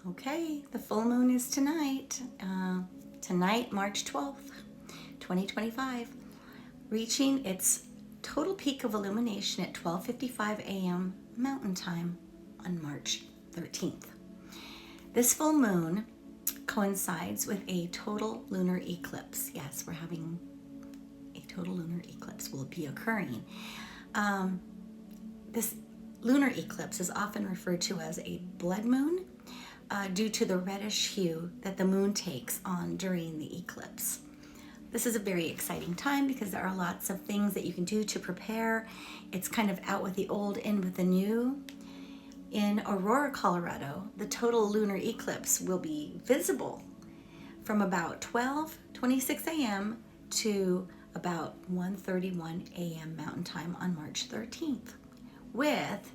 Okay, the full moon is tonight. Tonight, March 12th, 2025, reaching its total peak of illumination at 12:55 a.m. Mountain Time on March 13th. This full moon coincides with a total lunar eclipse. Yes, we're having a total lunar eclipse will be occurring. This lunar eclipse is often referred to as a blood moon due to the reddish hue that the moon takes on during the eclipse. This is a very exciting time because there are lots of things that you can do to prepare. It's kind of out with the old, in with the new. In Aurora, Colorado, the total lunar eclipse will be visible from about 12:26 a.m. to about 1:31 a.m. Mountain Time on March 13th, with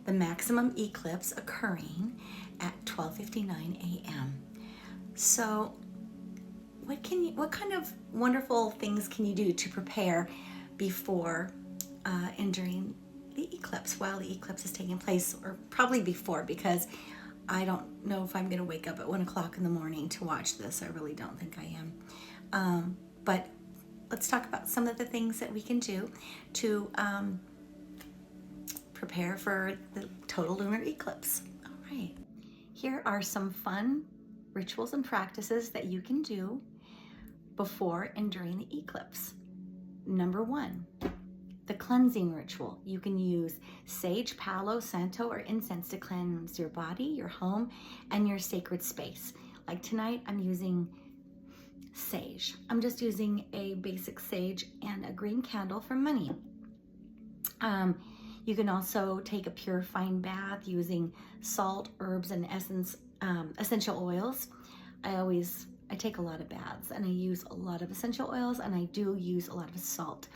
the maximum eclipse occurring at 12:59 a.m. So what kind of wonderful things can you do to prepare before and during the eclipse, while the eclipse is taking place, or probably before, because I don't know if I'm going to wake up at 1 o'clock in the morning to watch this. I really don't think I am. But let's talk about some of the things that we can do to prepare for the total lunar eclipse. All right. Here are some fun rituals and practices that you can do before and during the eclipse. Number 1, the cleansing ritual. You can use sage, palo santo, or incense to cleanse your body, your home, and your sacred space. Like tonight, I'm using sage. I'm just using a basic sage and a green candle for money. You can also take a purifying bath using salt, herbs, and essential oils. I take a lot of baths, and I use a lot of essential oils, and I do use a lot of salt,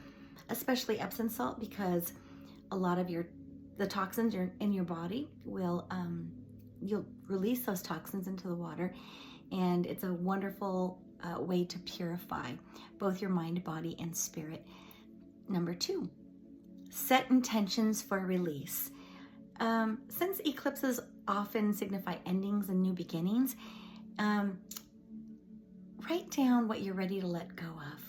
especially Epsom salt, because a lot of the toxins in your body will you'll release those toxins into the water, and it's a wonderful way to purify both your mind, body, and spirit. Number 2, set intentions for release. Since eclipses often signify endings and new beginnings, write down what you're ready to let go of.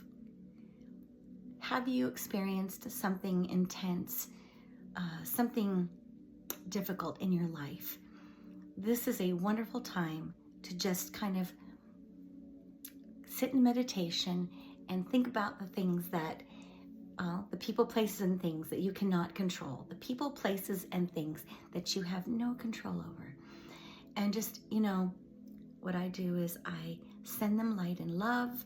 Have you experienced something intense, something difficult in your life? This is a wonderful time to just kind of sit in meditation and think about the things that the people, places, and things that you cannot control, the people, places, and things that you have no control over. And just, what I do is I send them light and love.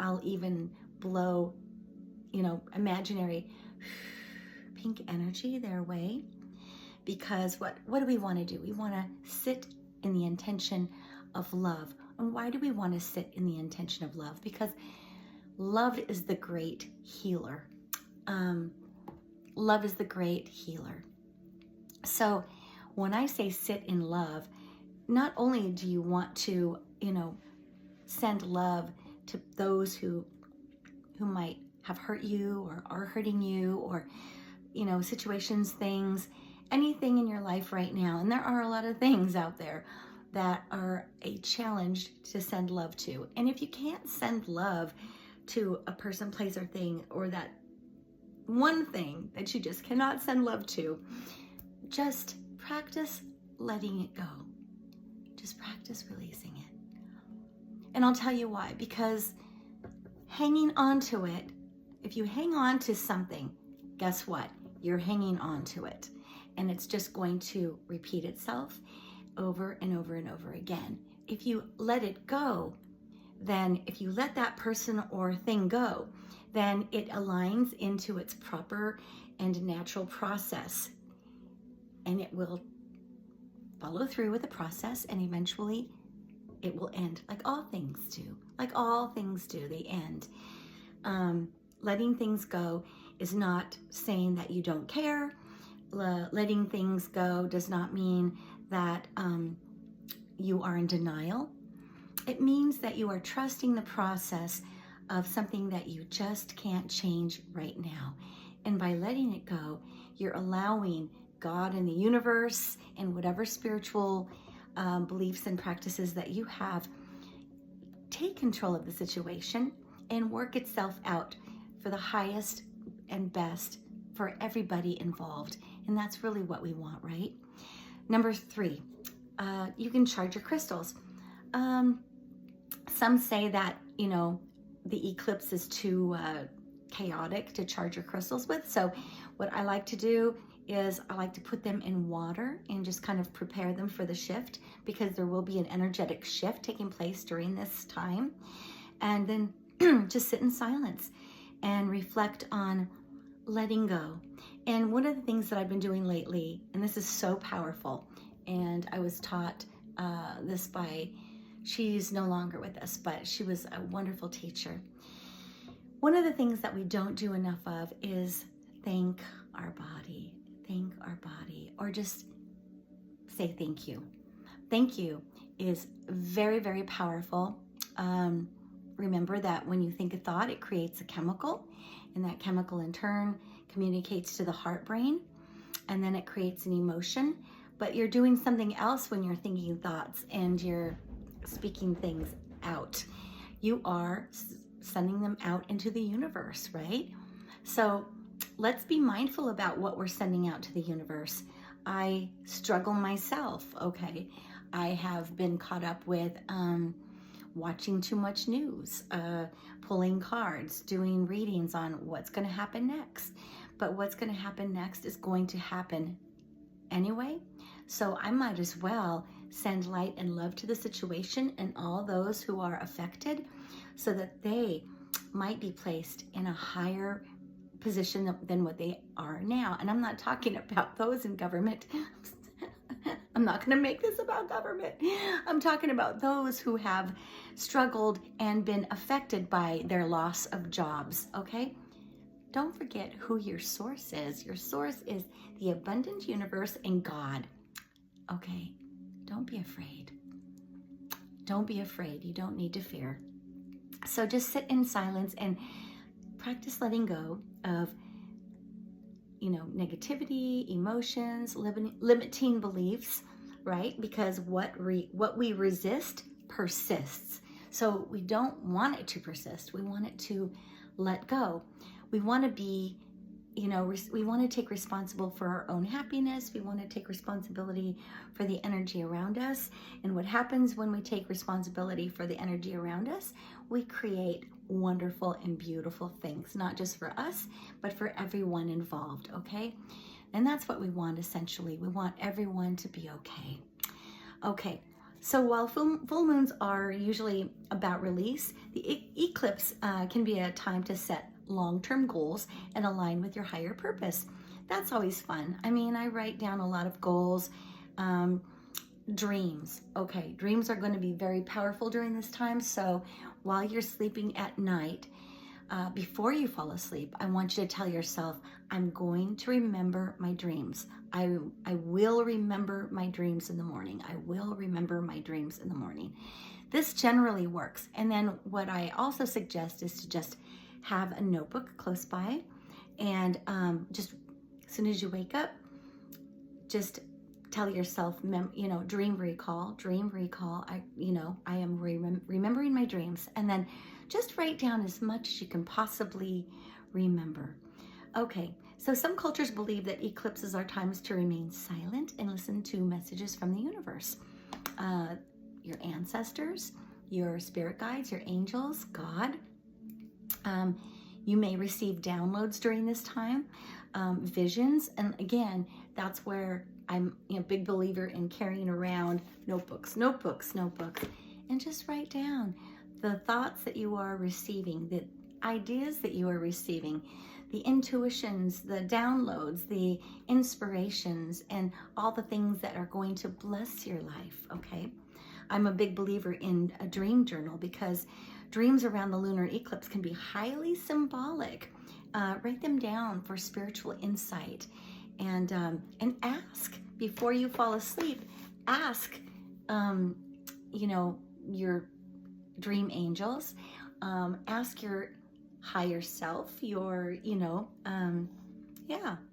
I'll even blow, imaginary pink energy their way. Because what do we want to do? We want to sit in the intention of love. And why do we want to sit in the intention of love? Because love is the great healer. Love is the great healer. So when I say sit in love, not only do you want to, send love to those who might have hurt you or are hurting you, or, situations, things, anything in your life right now. And there are a lot of things out there that are a challenge to send love to. And if you can't send love to a person, place, or thing, or that one thing that you just cannot send love to, just practice letting it go. Just practice releasing it. And I'll tell you why. Because hanging on to it, if you hang on to something, guess what? You're hanging on to it. And it's just going to repeat itself over and over and over again. If you let it go, then if you let that person or thing go, then it aligns into its proper and natural process. And it will follow through with the process, and eventually it will end, like all things do. Like all things do, they end. Letting things go is not saying that you don't care. Letting things go does not mean that you are in denial. It means that you are trusting the process of something that you just can't change right now. And by letting it go, you're allowing God and the universe and whatever spiritual beliefs and practices that you have take control of the situation and work itself out for the highest and best for everybody involved. And that's really what we want, right? Number 3, you can charge your crystals. Some say that, the eclipse is too chaotic to charge your crystals with. So what I like to do is I like to put them in water and just kind of prepare them for the shift, because there will be an energetic shift taking place during this time. And then just sit in silence and reflect on letting go. And one of the things that I've been doing lately, and this is so powerful, and I was taught this by, she's no longer with us, but she was a wonderful teacher. One of the things that we don't do enough of is thank our body, or just say thank you. Thank you is very, very powerful. Remember that when you think a thought, it creates a chemical, and that chemical in turn communicates to the heart brain, and then it creates an emotion. But you're doing something else when you're thinking thoughts and you're speaking things out. You are sending them out into the universe, right? So let's be mindful about what we're sending out to the universe. I struggle myself, okay? I have been caught up with watching too much news, pulling cards, doing readings on what's going to happen next. But what's going to happen next is going to happen anyway. So I might as well send light and love to the situation and all those who are affected, so that they might be placed in a higher position than what they are now. And I'm not talking about those in government. I'm not going to make this about government. I'm talking about those who have struggled and been affected by their loss of jobs, okay? Don't forget who your source is. Your source is the abundant universe and God, okay? Don't be afraid. Don't be afraid. You don't need to fear. So just sit in silence and practice letting go of, negativity, emotions, limiting beliefs, right? Because what we resist persists. So we don't want it to persist. We want it to let go. We want to be, we want to take responsible for our own happiness. We want to take responsibility for the energy around us. And what happens when we take responsibility for the energy around us? We create wonderful and beautiful things, not just for us, but for everyone involved, okay? And that's what we want, essentially. We want everyone to be okay. Okay, so while full moons are usually about release, the eclipse can be a time to set long-term goals and align with your higher purpose. That's always fun. I mean, I write down a lot of goals. Dreams. Okay, dreams are going to be very powerful during this time. So while you're sleeping at night, before you fall asleep, I want you to tell yourself, I'm going to remember my dreams. I will remember my dreams in the morning. I will remember my dreams in the morning. This generally works. And then what I also suggest is to just have a notebook close by, and just as soon as you wake up, just tell yourself, dream recall. I am remembering my dreams, and then just write down as much as you can possibly remember. Okay, so some cultures believe that eclipses are times to remain silent and listen to messages from the universe. Your ancestors, your spirit guides, your angels, God. You may receive downloads during this time, visions, and again, that's where I'm a big believer in carrying around notebooks, and just write down the thoughts that you are receiving, the ideas that you are receiving, the intuitions, the downloads, the inspirations, and all the things that are going to bless your life, okay? I'm a big believer in a dream journal, because dreams around the lunar eclipse can be highly symbolic. Write them down for spiritual insight, and ask before you fall asleep. Ask, your dream angels. Ask your higher self.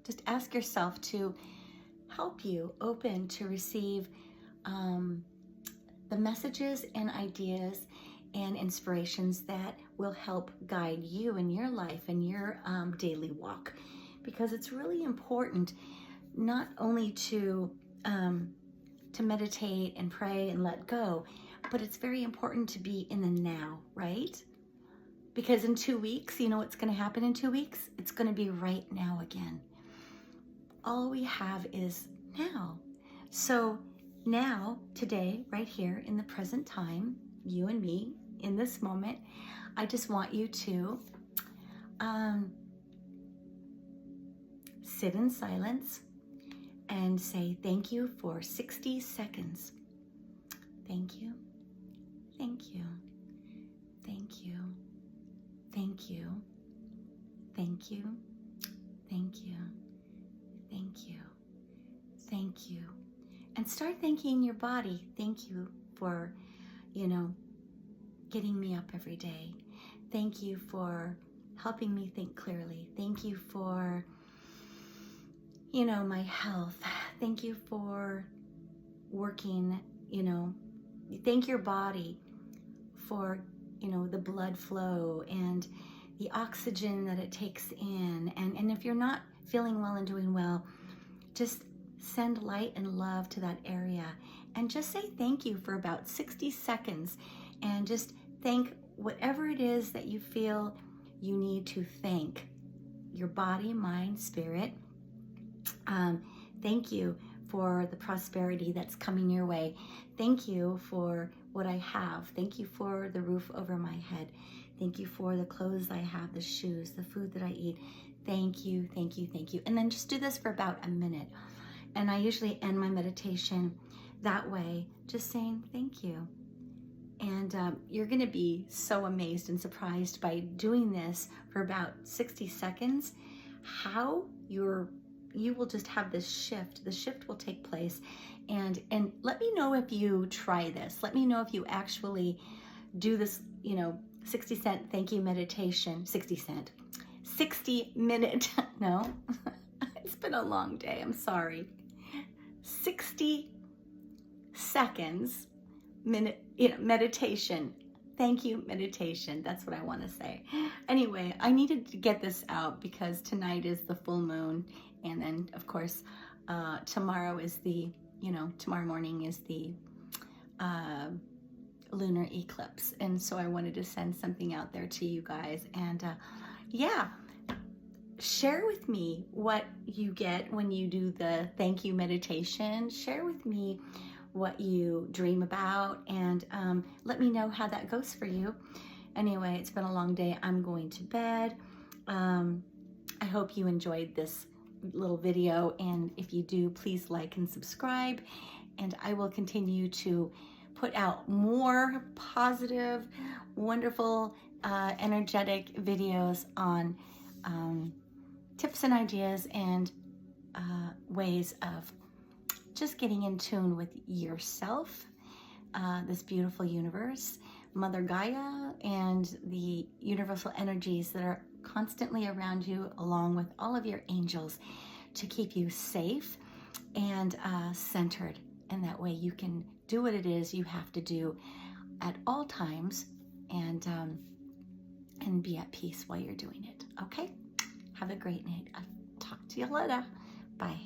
Just ask yourself to help you open to receive the messages and ideas and inspirations that will help guide you in your life and your daily walk. Because it's really important not only to meditate and pray and let go, but it's very important to be in the now, right? Because in 2 weeks, you know what's going to happen in 2 weeks? It's going to be right now again. All we have is now. So now, today, right here in the present time, you and me, in this moment, I just want you to sit in silence and say thank you for 60 seconds. Thank you, thank you, thank you, thank you, thank you, thank you, thank you, thank you. And start thanking your body. Thank you for, getting me up every day. Thank you for helping me think clearly. Thank you for, my health. Thank you for working, thank your body for, the blood flow and the oxygen that it takes in. And if you're not feeling well and doing well, just send light and love to that area and just say thank you for about 60 seconds and just thank whatever it is that you feel you need to thank. Your body, mind, spirit. Thank you for the prosperity that's coming your way. Thank you for what I have. Thank you for the roof over my head. Thank you for the clothes I have, the shoes, the food that I eat. Thank you, thank you, thank you. And then just do this for about a minute. And I usually end my meditation that way, just saying thank you. And you're gonna be so amazed and surprised by doing this for about 60 seconds, how you will just have this shift. The shift will take place. And let me know if you try this. Let me know if you actually do this, 60-cent thank you meditation, 60 minute, no, it's been a long day, I'm sorry. 60 seconds meditation. Thank you meditation. That's what I want to say. Anyway, I needed to get this out because tonight is the full moon. And then of course, tomorrow morning is the lunar eclipse. And so I wanted to send something out there to you guys. And share with me what you get when you do the thank you meditation. Share with me what you dream about, and let me know how that goes for you. Anyway, it's been a long day. I'm going to bed. I hope you enjoyed this little video, and if you do, please like and subscribe, and I will continue to put out more positive, wonderful, energetic videos on tips and ideas and ways of just getting in tune with yourself, this beautiful universe, Mother Gaia, and the universal energies that are constantly around you, along with all of your angels, to keep you safe and centered. And that way you can do what it is you have to do at all times, and be at peace while you're doing it. Okay? Have a great night. I'll talk to you later. Bye.